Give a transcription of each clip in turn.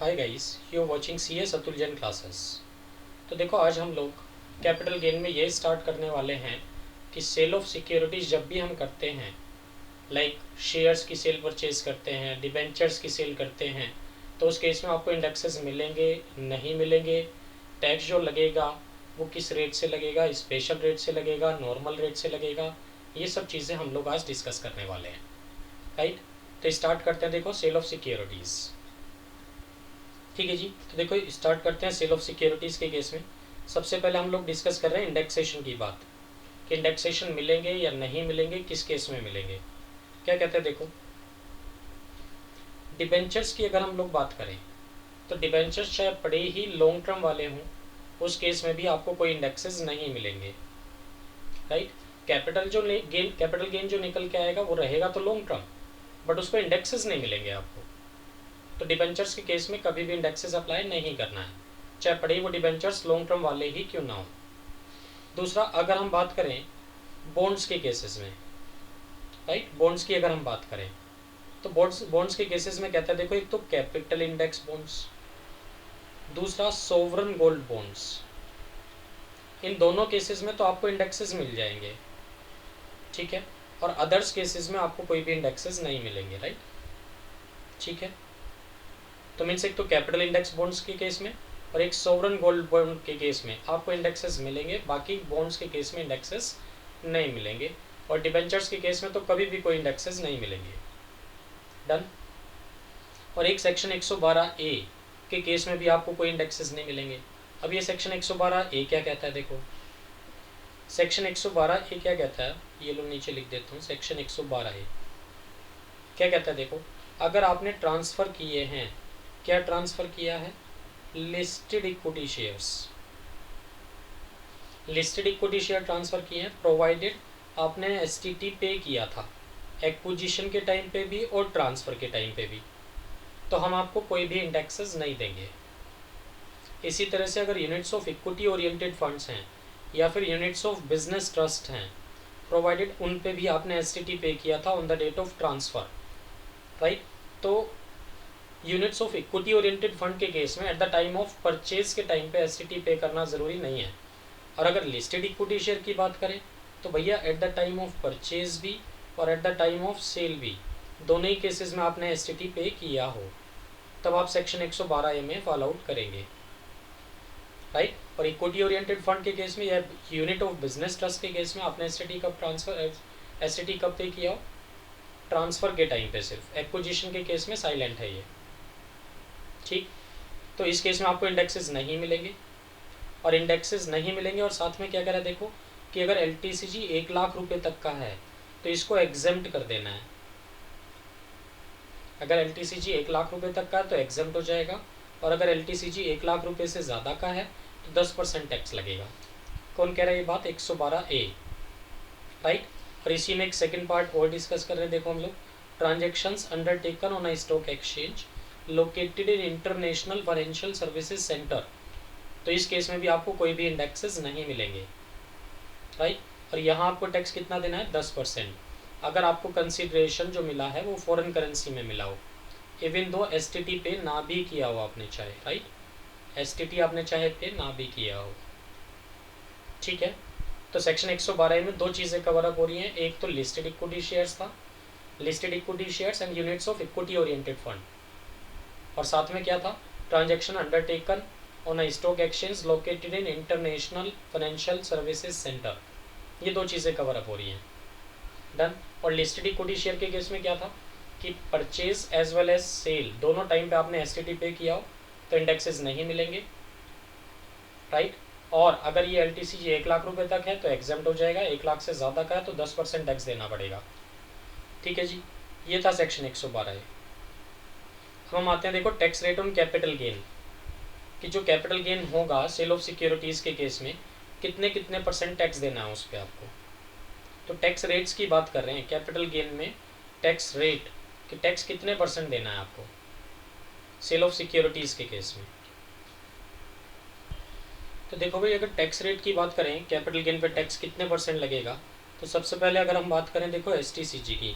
Hi guys, you watching CS Atul Jain classes. तो देखो, आज हम लोग कैपिटल गेन में ये स्टार्ट करने वाले हैं कि सेल ऑफ सिक्योरिटीज़ जब भी हम करते हैं, लाइक शेयर्स की सेल परचेज करते हैं, डिबेंचर्स की सेल करते हैं, तो उस केस में आपको इंडेक्सेस मिलेंगे नहीं मिलेंगे, टैक्स जो लगेगा वो किस रेट से लगेगा, स्पेशल रेट से लगेगा, नॉर्मल रेट से लगेगा, ये सब चीज़ें हम लोग आज डिस्कस करने वाले हैं। राइट, तो स्टार्ट करते हैं। देखो, सेल ऑफ सिक्योरिटीज़। ठीक है जी, तो देखो स्टार्ट करते हैं सेल ऑफ सिक्योरिटीज़ के केस में। सबसे पहले हम लोग डिस्कस कर रहे हैं इंडेक्सेशन की बात, कि इंडेक्सेशन मिलेंगे या नहीं मिलेंगे, किस केस में मिलेंगे। क्या कहते हैं, देखो डिबेंचर्स की अगर हम लोग बात करें तो डिबेंचर्स चाहे बड़े ही लॉन्ग टर्म वाले हों, उस केस में भी आपको कोई इंडेक्सेस नहीं मिलेंगे। राइट, कैपिटल गेन जो निकल के आएगा वो रहेगा तो लॉन्ग टर्म, बट उसको इंडेक्सेस नहीं मिलेंगे आपको। तो डिबेंचर्स के केस में कभी भी इंडेक्सेस अप्लाई नहीं करना है, चाहे पड़े वो डिबेंचर्स लॉन्ग टर्म वाले ही क्यों ना हो। दूसरा, अगर हम बात करें बॉन्ड्स के केसेस में, राइट, बॉन्ड्स की अगर हम बात करें तो बॉन्ड्स के केसेस में कहता है, देखो एक तो कैपिटल इंडेक्स बॉन्ड्स, दूसरा सोवरन गोल्ड बॉन्ड्स। इन दोनों केसेस में तो आपको इंडेक्सेस मिल जाएंगे, ठीक है, और अदर्स केसेस में आपको कोई भी इंडेक्सेस नहीं मिलेंगे। राइट, ठीक है, तो मीन्स एक तो कैपिटल इंडेक्स बॉन्ड्स के केस में और एक सोवरन गोल्ड बॉन्ड के केस में आपको इंडेक्सेस मिलेंगे, बाकी बॉन्ड्स के केस में इंडेक्सेस नहीं मिलेंगे, और डिबेंचर्स के केस में तो कभी भी कोई इंडेक्सेस नहीं मिलेंगे। डन। और एक सेक्शन 112A के केस में भी आपको कोई इंडेक्सेस नहीं मिलेंगे। अब ये सेक्शन 112A क्या कहता है, देखो सेक्शन 112A क्या कहता है, ये लो नीचे लिख देता हूँ। सेक्शन 112A क्या कहता है, देखो अगर आपने ट्रांसफ़र किए हैं, क्या ट्रांसफ़र किया है, listed equity shares, listed equity share transfer किए हैं, प्रोवाइडेड आपने STT पे किया था एक्विजिशन के टाइम पे भी और ट्रांसफ़र के टाइम पे भी, तो हम आपको कोई भी इंडेक्सेस नहीं देंगे। इसी तरह से अगर units of equity oriented funds हैं या फिर यूनिट्स ऑफ बिजनेस ट्रस्ट हैं, प्रोवाइडेड उन पे भी आपने STT पे किया था on the date of transfer. Right, तो units of equity oriented fund के केस में at the time of purchase के टाइम पे STT पे करना ज़रूरी नहीं है। और अगर लिस्टेड इक्विटी शेयर की बात करें तो भैया at the time of purchase भी और at the time of sale भी, दोनों ही केसेस में आपने STT पे किया हो, तब आप सेक्शन 112A में फॉलो आउट करेंगे। राइट, और इक्विटी ओरिएंटेड फंड के केस में या यूनिट ऑफ बिजनेस ट्रस्ट के केस में आपने STT कब पे किया हो, ट्रांसफ़र के टाइम पे सिर्फ, एक्विजिशन के केस में साइलेंट है ये। ठीक, तो इस केस में आपको इंडेक्सेस नहीं मिलेंगे, और इंडेक्सेस नहीं मिलेंगे, और साथ में क्या कह रहा है, देखो कि अगर LTCG 1 लाख रुपए तक का है तो इसको एग्जेम्प्ट कर देना है। अगर LTCG 1 लाख रुपए तक का है तो एग्जेम्प्ट हो जाएगा, और अगर LTCG 1 लाख रुपए से ज़्यादा का है तो 10% टैक्स लगेगा। कौन कह रहा है ये बात, 112A। राइट, और इसी में एक सेकंड पार्ट और डिस्कस कर रहे हैं। देखो हम लोग transactions undertaken on a stock exchange located in international financial services centre, तो इस केस में भी आपको कोई भी इंडेक्सेस नहीं मिलेंगे। राइट, और यहाँ आपको टैक्स कितना देना है, 10%, अगर आपको कंसिडरेशन जो मिला है वो फॉरेन करेंसी में मिला हो, इवन दो STT पे ना भी किया हो आपने चाहे। राइट, STT आपने चाहे पे ना भी किया हो। ठीक है, तो सेक्शन 112 में दो चीज़ें कवर अप हो रही हैं, एक तो लिस्टेड इक्विटी शेयर्स था, listed equity shares and units of equity oriented fund, और साथ में क्या था, transaction undertaken on a stock exchange located in international financial services centre, ये दो चीज़ें कवर अप हो रही हैं। डन। और लिस्टेड इक्विटी शेयर के केस में क्या था कि purchase as well as sale दोनों टाइम पे आपने STT पे किया हो तो इंडेक्सेस नहीं मिलेंगे। राइट, और अगर ये LTCG 1 लाख रुपए तक है तो एग्जेम्प्ट हो जाएगा, 1 लाख से ज़्यादा का है तो 10% टैक्स देना पड़ेगा। ठीक है जी, ये था सेक्शन 112। अब हम आते हैं, देखो tax rate on capital gain, कि जो कैपिटल गेन होगा सेल ऑफ सिक्योरिटीज़ के केस में कितने कितने % टैक्स देना है उस पर आपको। तो टैक्स रेट्स की बात कर रहे हैं, कैपिटल गेन में टैक्स रेट कि टैक्स कितने % देना है आपको सेल ऑफ सिक्योरिटीज़ के केस में। तो देखो भाई, अगर टैक्स रेट की बात करें कैपिटल गेन पे टैक्स कितने % लगेगा, तो सबसे पहले अगर हम बात करें देखो STCG की,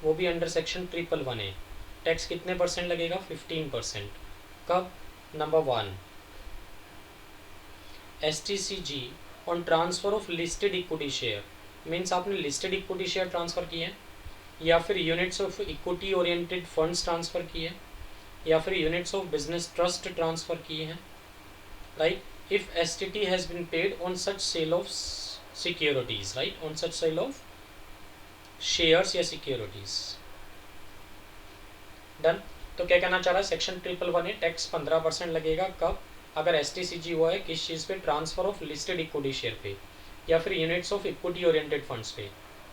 वो भी अंडर सेक्शन 111 है, टैक्स कितने % लगेगा, 15%। कब? Number 1, STCG on transfer of listed equity share, means आपने लिस्टेड इक्विटी शेयर ट्रांसफ़र किए हैं, या फिर units of equity oriented funds transfer किए हैं, या फिर units of business trust transfer किए हैं, right? If STT has been paid on such sale of securities, right, on such sale of shares या सिक्योरिटीज़। डन। तो क्या कहना चाह रहा है, सेक्शन 111 टैक्स 15% लगेगा कब? अगर STCG हुआ है किस चीज़ पे? Transfer of listed equity share पे, या फिर units of equity oriented funds पे,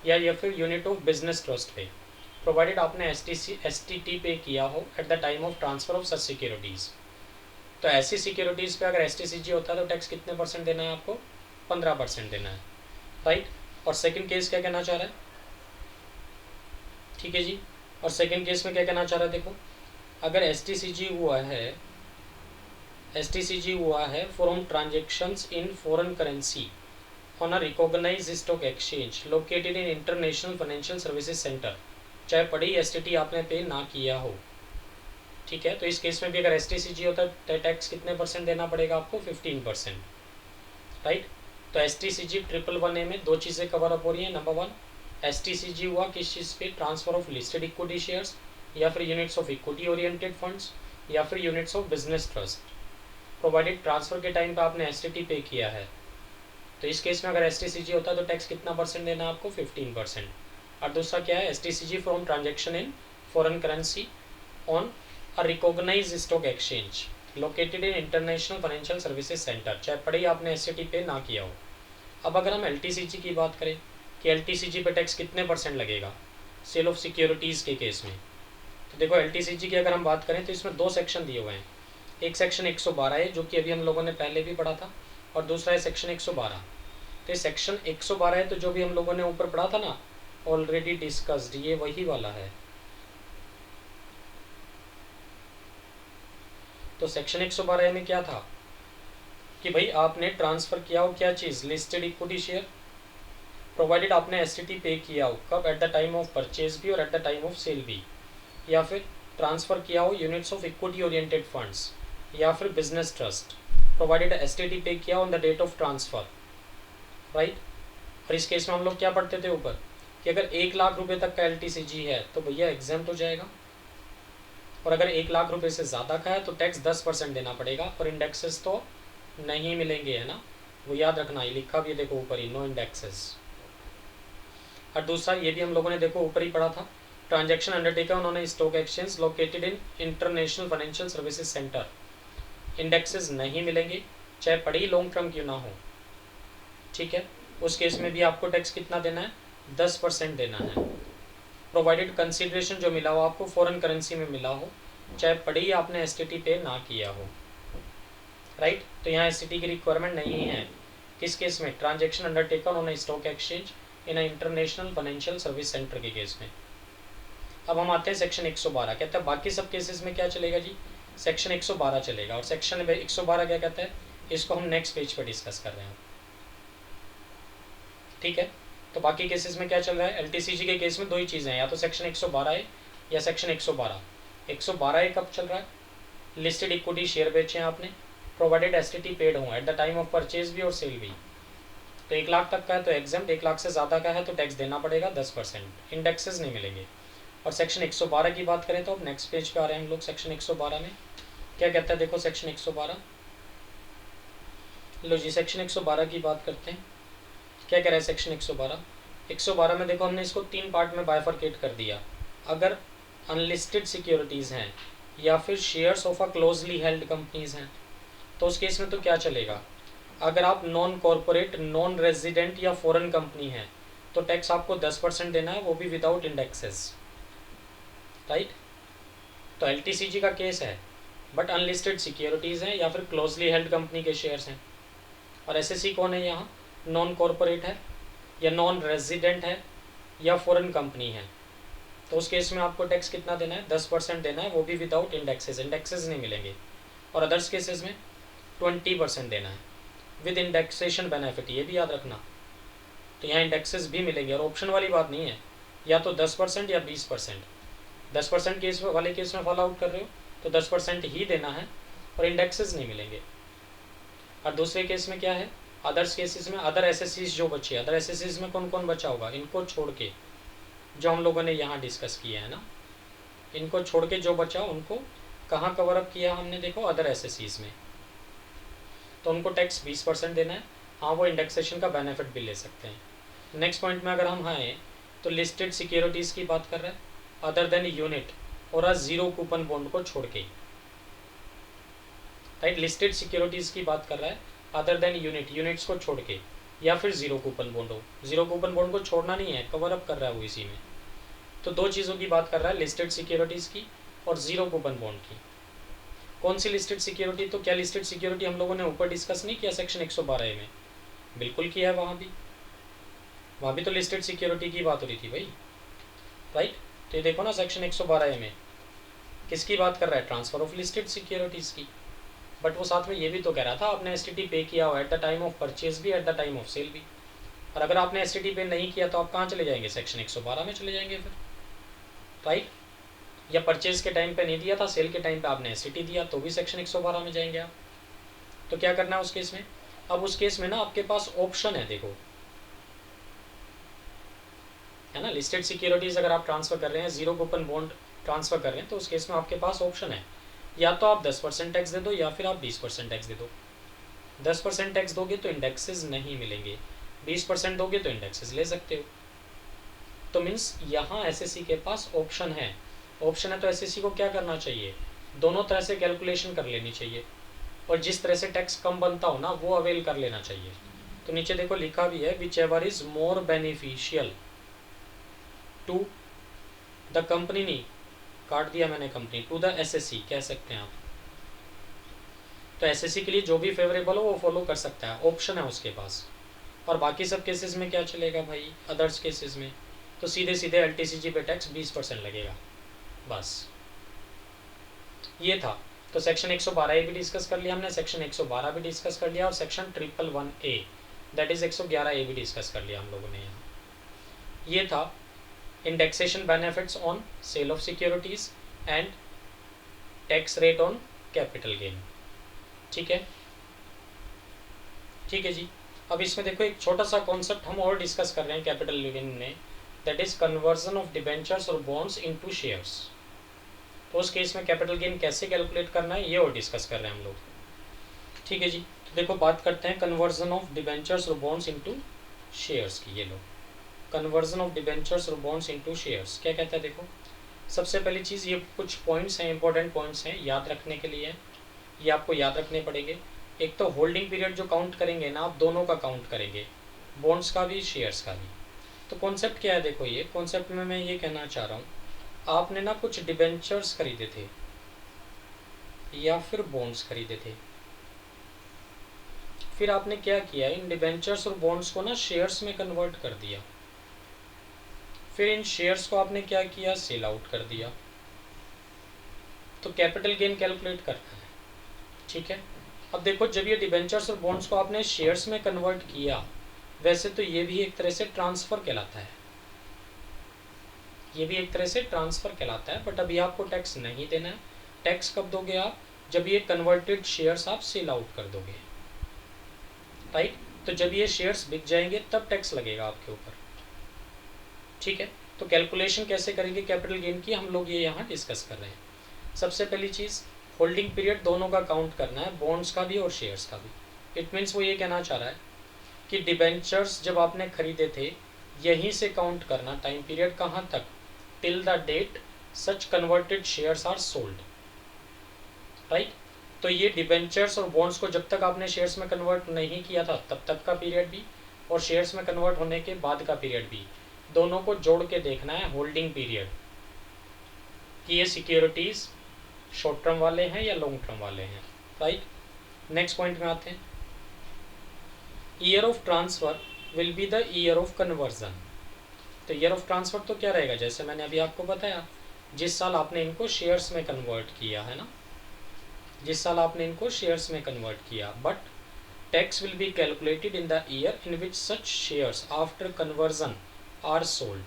या फिर यूनिट ऑफ बिजनेस ट्रस्ट पे, प्रोवाइडेड आपने STT पे किया हो at the time of transfer of such securities. तो ऐसी सिक्योरिटीज़ पे अगर STCG होता है तो टैक्स कितने % देना है आपको? 15% देना है, राइट? और सेकंड केस क्या कहना चाह रहा है? ठीक है जी। और सेकंड केस में क्या कहना चाह रहा है, देखो, अगर STCG हुआ है from transactions in foreign currency on a recognised stock exchange located in international financial services centre, चाहे पड़ी STT आपने पे ना किया हो, ठीक है? तो इस केस में भी अगर STCG होता है तो टैक्स कितने % देना पड़ेगा आपको? 15%, राइट? तो STCG 111A में दो चीज़ें कवर अप हो रही हैं। नंबर 1, STCG हुआ किस चीज़ पे? Transfer of listed equity shares, या फिर units of equity oriented funds, या फिर units of business trust, provided transfer के टाइम पे आपने STT पे किया है। तो इस केस में अगर STCG होता है तो टैक्स कितना % देना है आपको? 15%। और दूसरा क्या है? STCG from transaction in foreign currency on a recognised stock exchange located in international financial services centre, चाहे पड़ी आपने STT पे ना किया हो। अब अगर हम LTCG की बात करें कि LTCG पे टैक्स कितने % लगेगा सेल ऑफ सिक्योरिटीज़ के केस में, तो देखो LTCG की अगर हम बात करें तो इसमें दो सेक्शन दिए हुए हैं। एक सेक्शन 112 है जो कि अभी हम लोगों ने पहले भी पढ़ा था, और दूसरा है सेक्शन 112। तो सेक्शन 112 है तो जो भी हम लोगों ने ऊपर पढ़ा था ना, ऑलरेडी डिस्कस्ड, ये वही वाला है। तो सेक्शन 112 में क्या था कि भाई आपने ट्रांसफ़र किया हो क्या चीज़? लिस्टेड इक्विटी शेयर, प्रोवाइडेड आपने STT पे किया हो कब? At the time of purchase भी और at the time of sale भी, या फिर ट्रांसफ़र किया हो units of equity oriented funds, या फिर business trust, provided STT pay किया on the date of transfer, right? और इस केस में हम लोग क्या पढ़ते थे ऊपर कि अगर 1 लाख रुपए तक का LTCG है तो भैया एग्जाम्प्ट हो जाएगा, और अगर 1 लाख रुपए से ज़्यादा का है तो टैक्स 10% देना पड़ेगा, और इंडेक्सेस तो नहीं मिलेंगे, है ना? वो याद रखना, ये लिखा भी है देखो ऊपर ही, नो इंडेक्सेस। और दूसरा ये भी हम लोगों ने देखो ऊपर ही पढ़ा था, transaction undertaken on stock exchange located in international financial services centre, indexes नहीं मिलेंगे चाहे पड़ी लॉन्ग टर्म क्यों ना हो, ठीक है? उस केस में भी आपको टैक्स कितना देना है? 10% देना है, प्रोवाइडेड कंसिडरेशन जो मिला हो आपको फॉरेन करेंसी में मिला हो, चाहे पड़ी आपने STT पे ना किया हो, राइट? तो यहाँ STT की रिक्वायरमेंट नहीं है। किस केस में? Transaction undertaken on stock exchange in international financial service centre के केस में। अब हम आते हैं सेक्शन 112, कहता है बाकी सब केसेस में क्या चलेगा जी? सेक्शन 112 चलेगा। और सेक्शन 112 क्या कहता है, इसको हम नेक्स्ट पेज पर डिस्कस कर रहे हैं, ठीक है? तो बाकी केसेस में क्या चल रहा है? LTCG के केस में दो ही चीज़ें हैं, या तो सेक्शन 112 है या सेक्शन 112। 112 कब चल रहा है? लिस्टेड इक्विटी शेयर बेचे हैं आपने, प्रोवाइडेड STT पेड हो at the time of purchase भी और सेल भी। तो 1 लाख तक का है तो एग्जाम्प्ट, 1 लाख से ज़्यादा का है तो टैक्स देना पड़ेगा 10%, इंडेक्सेस नहीं मिलेंगे। और सेक्शन 112 की बात करें तो अब नेक्स्ट पेज पे आ रहे हैं हम लोग। सेक्शन 112 में क्या कहता है, देखो सेक्शन 112, लो जी सेक्शन 112 की बात करते हैं। क्या कह रहा है सेक्शन 112 में देखो हमने इसको 3 पार्ट में बाइफरकेट कर दिया। अगर अनलिस्टेड सिक्योरिटीज़ हैं या फिर shares of a closely held companies हैं तो उस केस में तो क्या चलेगा? अगर आप नॉन कॉरपोरेट, नॉन रेजिडेंट या फॉरेन कंपनी हैं तो टैक्स आपको 10% देना है, वो भी विदाउट इंडेक्सेस, राइट? तो LTCG का केस है, बट अनलिस्टेड सिक्योरिटीज़ हैं या फिर क्लोजली हेल्ड कंपनी के शेयर्स हैं। और SSC कौन है यहाँ? नॉन कॉरपोरेट है या नॉन रेजिडेंट है या फॉरेन कंपनी है। तो उस केस में आपको टैक्स कितना देना है? 10% देना है, वो भी विदाउट इंडेक्सेस, इंडेक्सेस नहीं मिलेंगे। और अदर्स केसेस में 20% देना है विद इंडेक्सेशन बेनिफिट, ये भी याद रखना। तो यहाँ इंडेक्सेस भी मिलेंगे और ऑप्शन वाली बात नहीं है, या तो 10% या 20%। 10% केस वाले केस में फॉलो आउट कर रहे हो तो 10% ही देना है और इंडेक्सेस नहीं मिलेंगे। और दूसरे केस में क्या है, अदर्स केसेस में अदर एसएससीज जो बचे, अदर एसएससीज में कौन कौन बचा होगा, इनको छोड़ के जो हम लोगों ने यहाँ डिस्कस किया है ना, इनको छोड़ के जो बचा उनको कहाँ कवर अप किया हमने, देखो अदर एसएससीज में। तो उनको टैक्स 20% देना है। हाँ, वो इंडेक्सेशन का बेनिफिट भी ले सकते हैं। नेक्स्ट पॉइंट में अगर हम आए तो लिस्टेड सिक्योरिटीज़ की बात कर रहे हैं, अदर देन यूनिट और जीरो कूपन बॉन्ड को छोड़ के, राइट। लिस्टेड सिक्योरिटीज़ की बात कर रहा है अदर देन यूनिट्स को छोड़ के, या फिर जीरो कूपन बॉन्ड हो। जीरो कूपन बॉन्ड को छोड़ना नहीं है, कवर अप कर रहा है वो इसी में। तो दो चीज़ों की बात कर रहा है, लिस्टेड सिक्योरिटीज़ की और जीरो कूपन बॉन्ड की। कौन सी लिस्टेड सिक्योरिटी, तो क्या लिस्टेड सिक्योरिटी हम लोगों ने ऊपर डिस्कस नहीं किया सेक्शन 112A में, बिल्कुल किया है। वहाँ भी तो लिस्टेड सिक्योरिटी की बात हो रही थी भाई, राइट। तो ये देखो ना सेक्शन 112A में किसकी बात कर रहा है, ट्रांसफर ऑफ लिस्टेड सिक्योरिटीज़ की। बट वो साथ में ये भी तो कह रहा था आपने एसटीटी पे किया हो at the time of purchase भी, at the time of sale भी। और अगर आपने एसटीटी पे नहीं किया तो आप कहाँ चले जाएंगे, सेक्शन 112 में चले जाएंगे फिर, राइट। या परचेज के टाइम पे नहीं दिया था, सेल के टाइम पे आपने एसटीटी दिया तो भी सेक्शन 112 में जाएंगे आप। तो क्या करना है उस केस में, अब उस केस में ना आपके पास ऑप्शन है, देखो है ना। लिस्टेड सिक्योरिटीज अगर आप ट्रांसफर कर रहे हैं, जीरो कूपन बॉन्ड ट्रांसफर कर रहे हैं, तो उस केस में आपके पास ऑप्शन है, या तो आप 10% टैक्स दे दो या फिर आप 20% टैक्स दे दो। 10% टैक्स दोगे तो इंडेक्सेस नहीं मिलेंगे, 20% दोगे तो इंडेक्सेस ले सकते हो। तो मीन्स यहाँ एसएससी के पास ऑप्शन है। ऑप्शन है तो एसएससी को क्या करना चाहिए, दोनों तरह से कैलकुलेशन कर लेनी चाहिए, और जिस तरह से टैक्स कम बनता हो ना वो अवेल कर लेना चाहिए। तो नीचे देखो लिखा भी है, whichever is more beneficial to the company, नहीं काट दिया मैंने कंपनी, टू द एसएससी कह सकते हैं आप। तो एसएससी के लिए जो भी फेवरेबल हो वो फॉलो कर सकता है, ऑप्शन है उसके पास। और बाकी सब केसेस में क्या चलेगा भाई, अदर्स केसेस में तो सीधे सीधे एलटीसीजी पे टैक्स 20% लगेगा, बस ये था। तो सेक्शन 112A भी डिस्कस कर लिया हमने, सेक्शन 112 भी डिस्कस कर लिया, और section 111A that is 111A भी डिस्कस कर लिया हम लोगों ने यहाँ। ये था indexation benefits on sale of securities and tax rate on capital gain, ठीक है। ठीक है जी। अब इसमें देखो एक छोटा सा कॉन्सेप्ट हम और डिस्कस कर रहे हैं कैपिटल गेन में, that is conversion of debentures और बॉन्ड्स इनटू शेयर्स। तो उस केस में कैपिटल गेन कैसे कैलकुलेट करना है ये और डिस्कस कर रहे हैं हम लोग, ठीक है जी। तो देखो बात करते हैं कन्वर्जन ऑफ डिबेंचर्स और बॉन्ड्स इनटू शेयर्स की। ये लो कन्वर्जन ऑफ डिबेंचर्स और बॉन्ड्स इनटू शेयर्स क्या कहता है, देखो सबसे पहली चीज़, ये कुछ पॉइंट्स हैं, इंपॉर्टेंट पॉइंट्स हैं याद रखने के लिए, ये आपको याद रखने पड़ेंगे। एक तो होल्डिंग पीरियड जो काउंट करेंगे ना आप, दोनों का काउंट करेंगे, बॉन्ड्स का भी शेयर्स का भी। तो कॉन्सेप्ट क्या है, देखो ये कॉन्सेप्ट में मैं ये कहना चाह रहा हूँ, आपने ना कुछ डिबेंचर्स खरीदे थे या फिर बॉन्ड्स खरीदे थे, फिर आपने क्या किया, इन डिबेंचर्स और बॉन्ड्स को ना शेयर्स में कन्वर्ट कर दिया, फिर इन शेयर्स को आपने क्या किया, सेल आउट कर दिया। तो कैपिटल गेन कैलकुलेट करना है, ठीक है। अब देखो जब ये डिबेंचर्स और बॉन्ड्स को आपने शेयर्स में कन्वर्ट किया, वैसे तो ये भी एक तरह से ट्रांसफर कहलाता है, ये भी एक तरह से ट्रांसफर कहलाता है, बट अभी आपको टैक्स नहीं देना है। टैक्स कब दोगे आप, जब ये कन्वर्टेड शेयर्स आप सेल आउट कर दोगे, राइट। तो जब ये शेयर्स बिक जाएंगे तब टैक्स लगेगा आपके ऊपर, ठीक है। तो कैलकुलेशन कैसे करेंगे कैपिटल गेन की, हम लोग ये यहाँ डिस्कस कर रहे हैं। सबसे पहली चीज़, होल्डिंग पीरियड दोनों का काउंट करना है, बॉन्ड्स का भी और शेयर्स का भी। इट मीन्स वो ये कहना चाह रहा है कि डिबेंचर्स जब आपने खरीदे थे यहीं से काउंट करना टाइम पीरियड, कहाँ तक, till the date such converted shares are sold, right. तो ये डिबेंचर्स और बॉन्ड्स को जब तक आपने शेयर्स में कन्वर्ट नहीं किया था तब तक का पीरियड भी, और शेयर्स में कन्वर्ट होने के बाद का पीरियड भी, दोनों को जोड़ के देखना है होल्डिंग पीरियड कि ये सिक्योरिटीज शॉर्ट टर्म वाले हैं या लॉन्ग टर्म वाले हैं, राइट। नेक्स्ट पॉइंट में आते हैं, year of transfer will be the year of conversion. तो ईयर ऑफ ट्रांसफर तो क्या रहेगा, जैसे मैंने अभी आपको बताया, जिस साल आपने इनको शेयर्स में कन्वर्ट किया है ना, जिस साल आपने इनको शेयर्स में कन्वर्ट किया, but tax will be calculated in the year in which such shares after conversion are sold,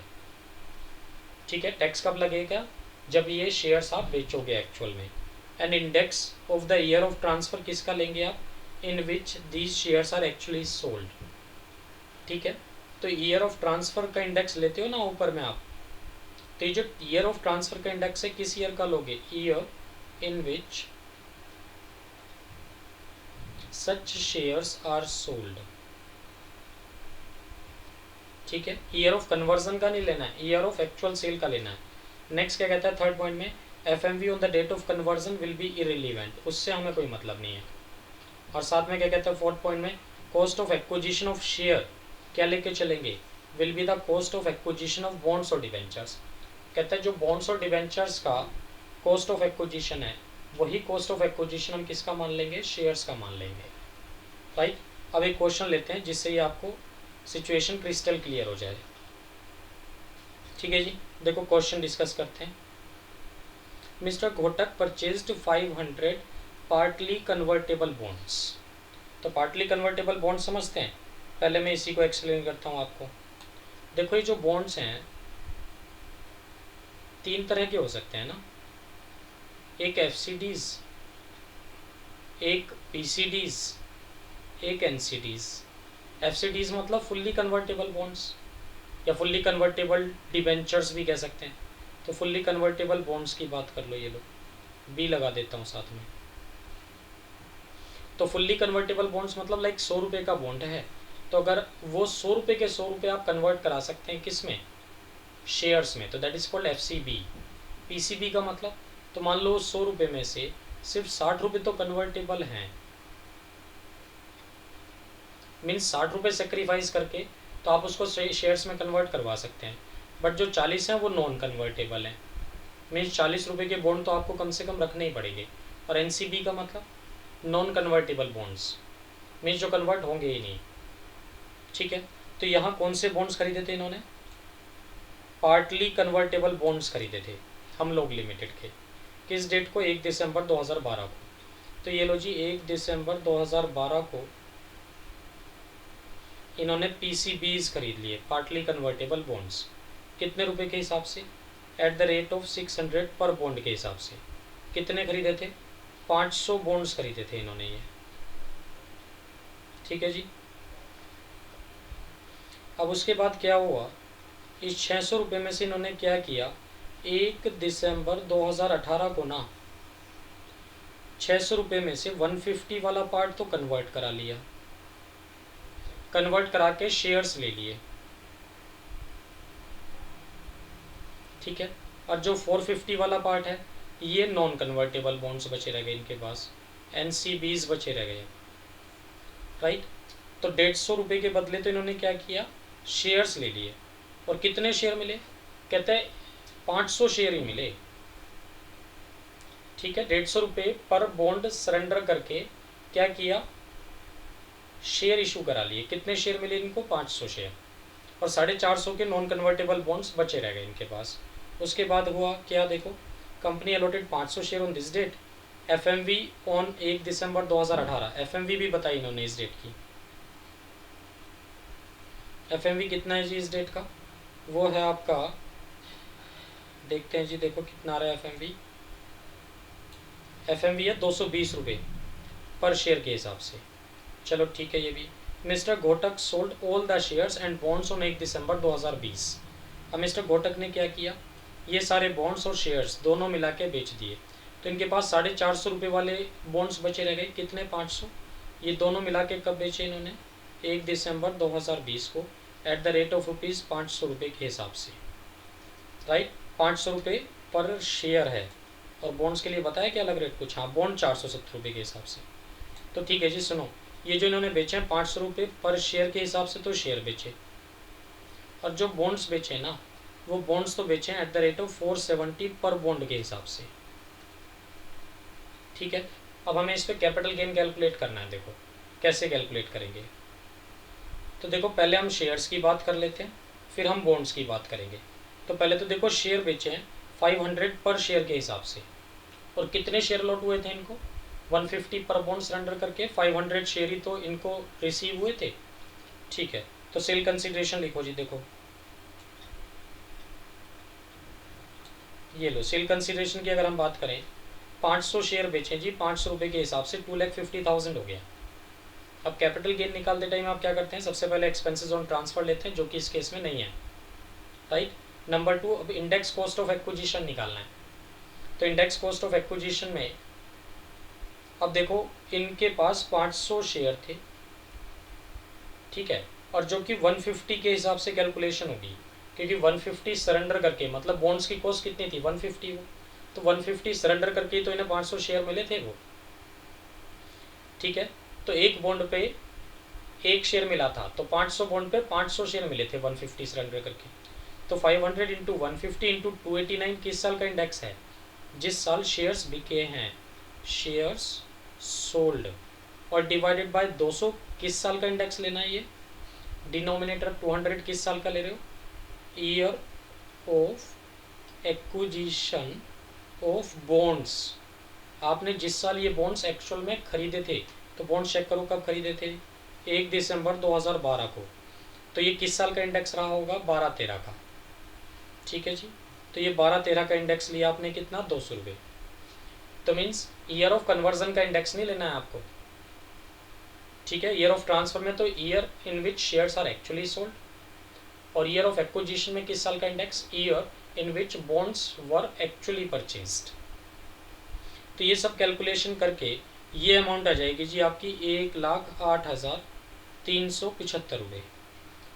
ठीक है। टैक्स कब लगेगा, जब ये शेयर्स आप बेचोगे एक्चुअल में, an index of the year of transfer किसका लेंगे आप, in which these shares are actually sold. ठीक है, तो ईयर ऑफ ट्रांसफर का इंडेक्स लेते हो ना ऊपर में आप, तो ये जो ईयर ऑफ ट्रांसफर का इंडेक्स है किस ईयर का लोगे, year in which such shares are sold. ठीक है, ईयर ऑफ कन्वर्जन का नहीं लेना है, ईयर ऑफ एक्चुअल सेल का लेना है। नेक्स्ट क्या कहता है थर्ड पॉइंट में, FMV on the date of conversion will be irrelevant, उससे हमें कोई मतलब नहीं है। और साथ में क्या कहता है फोर्थ पॉइंट में, cost of acquisition of share क्या लेके चलेंगे, will be the cost of acquisition of bonds और डिवेंचर्स। कहता है जो बॉन्ड्स और डिवेंचर्स का कॉस्ट ऑफ एक्विजिशन है वही कॉस्ट ऑफ एक्विजिशन हम किसका मान लेंगे, शेयर्स का मान लेंगे। राइट, अब एक क्वेश्चन लेते हैं जिससे ये आपको सिचुएशन क्रिस्टल क्लियर हो जाए। ठीक है जी, देखो क्वेश्चन डिस्कस करते हैं। Mister Ghotak purchased 500 partly convertible bonds. तो पार्टली कन्वर्टेबल बॉन्ड समझते हैं, पहले मैं इसी को एक्सप्लेन करता हूँ आपको। देखो ये जो बॉन्ड्स हैं 3 तरह के हो सकते हैं ना, एक एफसीडीज, एक पीसीडीज, एक एनसीडीज। एफसीडीज मतलब फुल्ली कन्वर्टेबल बॉन्ड्स या फुल्ली कन्वर्टेबल डिबेंचर्स भी कह सकते हैं। तो फुल्ली कन्वर्टेबल बॉन्ड्स की बात कर लो, ये लो बी लगा देता हूँ साथ में। तो फुल्ली कन्वर्टेबल बॉन्ड्स मतलब लाइक 100 रुपये का बॉन्ड है, तो अगर वो 100 रुपये के 100 रुपये आप कन्वर्ट करा सकते हैं किस में, शेयर्स में, तो that is called FCB. PCB का मतलब, तो मान लो 100 रुपये में से सिर्फ 60 रुपये तो कन्वर्टेबल हैं, मीन्स 60 रुपये सेक्रीफाइस करके तो आप उसको शेयर्स में कन्वर्ट करवा सकते हैं, बट जो 40 हैं वो नॉन कन्वर्टेबल हैं, मीन्स 40 रुपये के बॉन्ड तो आपको कम से कम रखने ही पड़ेंगे। और एनसीबी का मतलब नॉन कन्वर्टेबल बॉन्ड्स, मीन्स जो कन्वर्ट होंगे ही नहीं। ठीक है, तो यहाँ कौन से बॉन्ड्स खरीदे थे इन्होंने, पार्टली कन्वर्टेबल बॉन्ड्स खरीदे थे हम लोग लिमिटेड के। किस डेट को, 1 दिसंबर 2012 को। तो ये लो जी 1 दिसंबर 2012 को इन्होंने पीसीबीज खरीद लिए, पार्टली कन्वर्टेबल बॉन्ड्स। कितने रुपए के हिसाब से, एट द रेट ऑफ 600 पर बॉन्ड के हिसाब से। कितने खरीदे थे, 500 बॉन्ड्स खरीदे थे इन्होंने ये। ठीक है जी, अब उसके बाद क्या हुआ, इस 600 रुपये में से इन्होंने क्या किया, 1 दिसंबर 2018 को ना 600 रुपये में से 150 वाला पार्ट तो कन्वर्ट करा लिया, कन्वर्ट करा के शेयर्स ले लिए। ठीक है, और जो 450 वाला पार्ट है ये नॉन कन्वर्टेबल बॉन्ड्स बचे रह गए इनके पास, एनसीबीज बचे रह गए। राइट, तो 150 रुपये के बदले तो इन्होंने क्या किया, शेयर्स ले लिए। और कितने शेयर मिले, कहते हैं 500 शेयर ही मिले। ठीक है, 150 रुपये पर बॉन्ड सरेंडर करके क्या किया, शेयर इशू करा लिए। कितने शेयर मिले इनको, 500 शेयर, और 450 के नॉन कन्वर्टेबल बॉन्ड्स बचे रह गए इनके पास। उसके बाद हुआ क्या, देखो company allotted 500 share on this date, FMV on 1 December 2018। FMV भी बताई इन्होंने इस डेट की। एफएमवी कितना है जी इस डेट का, वो है आपका, देखते हैं जी, देखो कितना आ रहा है एफएमवी। एफएमवी है 220 रुपये पर शेयर के हिसाब से। चलो ठीक है ये भी। Mister Ghotak sold all the shares and bonds on 1 December 2020। अब मिस्टर घोटक ने क्या किया, ये सारे बॉन्ड्स और शेयर्स दोनों मिला के बेच दिए। तो इनके पास 450 रुपये वाले बॉन्ड्स बचे रह गए, कितने, 500। ये दोनों मिला के कब बेचे इन्होंने, 1 दिसंबर 2020 को, एट द रेट ऑफ ₹500 रुपये के हिसाब से। राइट, 500 रुपये पर शेयर है, और बॉन्ड्स के लिए बताया क्या अलग रेट कुछ, हाँ बॉन्ड 470 रुपये के हिसाब से। तो ठीक है जी, सुनो, ये जो इन्होंने बेचे हैं 500 रुपये पर शेयर के हिसाब से तो शेयर बेचे, और जो बॉन्ड्स बेचे ना वो बॉन्ड्स तो बेचे हैं एट द रेट ऑफ 470 पर बॉन्ड के हिसाब से। ठीक है, अब हमें इस पर कैपिटल गेन कैलकुलेट करना है। देखो कैसे कैलकुलेट करेंगे, तो देखो पहले हम शेयर्स की बात कर लेते हैं, फिर हम बॉन्ड्स की बात करेंगे। तो पहले तो देखो शेयर बेचे हैं 500 पर शेयर के हिसाब से, और कितने शेयर लॉट हुए थे इनको, 150 पर बॉन्ड सरेंडर करके 500 शेयर ही तो इनको रिसीव हुए थे। ठीक है, तो सेल कंसिडरेशन लिखो जी, देखो ये लो सेल कंसिडरेशन की अगर हम बात करें 500 शेयर बेचे जी 500 रुपये के हिसाब से 2,50,000 हो गया। अब कैपिटल गेन निकालते टाइम आप क्या करते हैं, सबसे पहले एक्सपेंसेस ऑन ट्रांसफर लेते हैं, जो कि इस केस में नहीं है, राइट। नंबर 2, अब इंडेक्स कॉस्ट ऑफ एक्विजिशन निकालना है। तो इंडेक्स कॉस्ट ऑफ एक्विजिशन में अब देखो इनके पास 500 शेयर थे, ठीक है, और जो कि 150 के हिसाब से कैलकुलेशन होगी, क्योंकि 150 सरेंडर करके, मतलब बॉन्ड्स की कॉस्ट कितनी थी 150, वो तो 150 सरेंडर करके तो इन्हें 500 शेयर मिले थे वो, ठीक है। तो एक बॉन्ड पे एक शेयर मिला था, तो 500 बॉन्ड पे 500 शेयर मिले थे 150 सरेंडर करके। तो 500 इंटू 150 इंटू 289 किस साल का इंडेक्स है, जिस साल शेयर्स बिके हैं, शेयर्स सोल्ड, और डिवाइडेड बाय 200 किस साल का इंडेक्स लेना है, ये डिनोमिनेटर 200 किस साल का ले रहे हो, year of acquisition of bonds. आपने जिस साल ये बॉन्ड्स एक्चुअल में खरीदे थे, तो बॉन्ड्स चेक करो कब खरीदे थे, 1 दिसंबर 2012 को, तो ये किस साल का इंडेक्स रहा होगा 12-13 का, ठीक है जी। तो ये 12-13 का इंडेक्स लिया आपने, कितना 200 रुपये। तो मीन्स ईयर ऑफ कन्वर्जन का इंडेक्स नहीं लेना है आपको, ठीक है। ईयर ऑफ ट्रांसफर में तो year in which shares are actually sold, और ईयर ऑफ एक्विजिशन में किस साल का index, year in which bonds were actually purchased. तो ये सब कैलकुलेशन करके ये अमाउंट आ जाएगी जी आपकी 1,08,375 रुपये,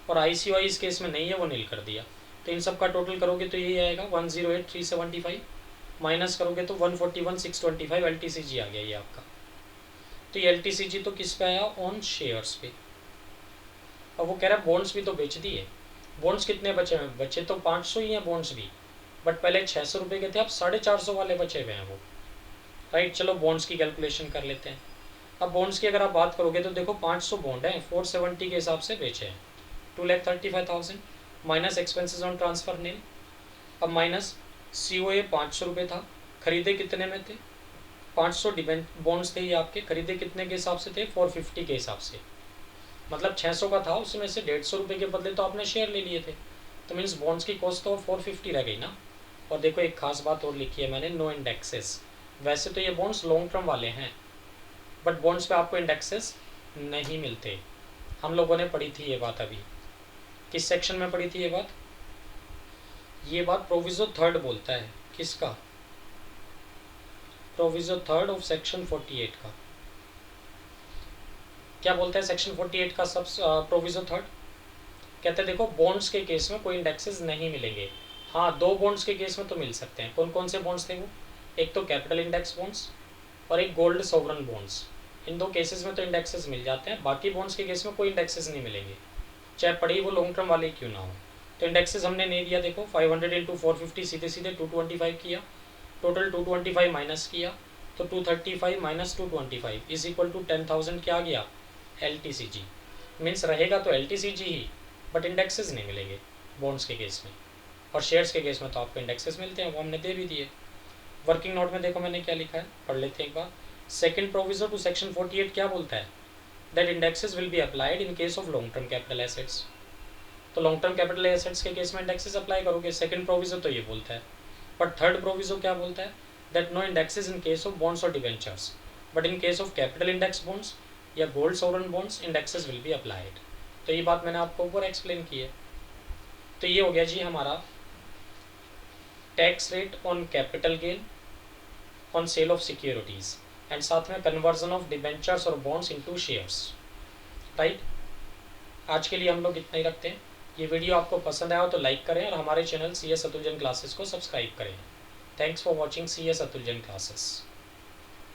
और ICY इस केस में नहीं है, वो नील कर दिया। तो इन सब का टोटल करोगे तो यही आएगा 108,375, माइनस करोगे तो 141,625 LTCG आ गया ये आपका। तो ये LTCG तो किस पे आया, ऑन शेयर्स पे। अब वो कह रहा है बॉन्ड्स भी तो बेच दिए, बॉन्ड्स कितने बचे हैं, बचे तो 500 ही हैं बॉन्ड्स भी, बट पहले 600 रुपये के थे, अब 450 वाले बचे हुए हैं वो, राइट। चलो बॉन्ड्स की कैलकुलेशन कर लेते हैं। अब बॉन्ड्स की अगर आप बात करोगे तो देखो 500 बॉन्ड हैं, 470 के हिसाब से बेचे हैं, 2,35,000 माइनस एक्सपेंसेस ऑन ट्रांसफर ने, अब माइनस COA 500 रुपये था, खरीदे कितने में थे, 500 बॉन्ड्स थे ये आपके, खरीदे कितने के हिसाब से थे, 450 के हिसाब से, मतलब 600 का था, उसमें से 150 रुपये के बदले तो आपने शेयर ले लिए थे, तो मीन्स बॉन्ड्स की कॉस्ट तो 450 रह गई ना। और देखो एक खास बात और लिखी है मैंने, नो इंडेक्सेस। वैसे तो ये बॉन्ड्स लॉन्ग टर्म वाले हैं, बट बॉन्ड्स पे आपको इंडेक्सेस नहीं मिलते। हम लोगों ने पढ़ी थी ये बात, अभी किस सेक्शन में पढ़ी थी ये बात प्रोविजो 3 बोलता है, किसका, प्रोविजो 3 ऑफ सेक्शन 48 का। क्या बोलता है सेक्शन 48 का सब प्रोविजो 3, कहते हैं देखो बॉन्ड्स के केस में कोई इंडेक्सेस नहीं मिलेंगे, हाँ 2 बॉन्ड्स के केस में तो मिल सकते हैं। कौन कौन से बॉन्ड्स थे वो, एक तो कैपिटल इंडेक्स बॉन्ड्स और एक गोल्ड सोवरन बॉन्ड्स, इन 2 केसेस में तो इंडेक्सेस मिल जाते हैं, बाकी बॉन्ड्स के केस में कोई इंडेक्सेस नहीं मिलेंगे, चाहे पड़ी वो लॉन्ग टर्म वाले क्यों ना हो। तो इंडेक्सेस हमने नहीं दिया, देखो 500 इंटू 450 सीधे सीधे 225 किया, टोटल 225 माइनस किया, तो 235 माइनस 225 इज इक्वल टू 10,000 क्या आ गया, LTCG। मीन्स रहेगा तो LTCG ही, बट इंडेक्सेस नहीं मिलेंगे बॉन्ड्स के केस में, और शेयर्स के केस में तो आपको इंडेक्सेस मिलते हैं, वो हमने दे भी दिए। वर्किंग नोट में देखो मैंने क्या लिखा है, पढ़ लेते हैं एक बार। सेकंड प्रोविजन टू सेक्शन 48 क्या बोलता है, that indexes will be applied in case of long term capital assets. तो लॉन्ग टर्म कैपिटल एसेट्स के केस में इंडेक्सेस अप्लाई करोगे, सेकंड प्रोविजन तो ये बोलता है। बट थर्ड प्रोविजन क्या बोलता है, that no indexes in case of bonds और debentures, but in case of capital index bonds या gold sovereign bonds indexes will be applied. तो ये बात मैंने आपको ऊपर एक्सप्लेन की है। तो ये हो गया जी हमारा tax rate on capital gain on sale of securities, and साथ में कन्वर्जन ऑफ डिबेंचर्स और बॉन्ड्स इनटू शेयर्स, राइट। आज के लिए हम लोग इतना ही रखते हैं। ये वीडियो आपको पसंद आया हो तो लाइक करें, और हमारे channel CS Atul Jain classes को सब्सक्राइब करें। Thanks for watching CS Atul Jain classes.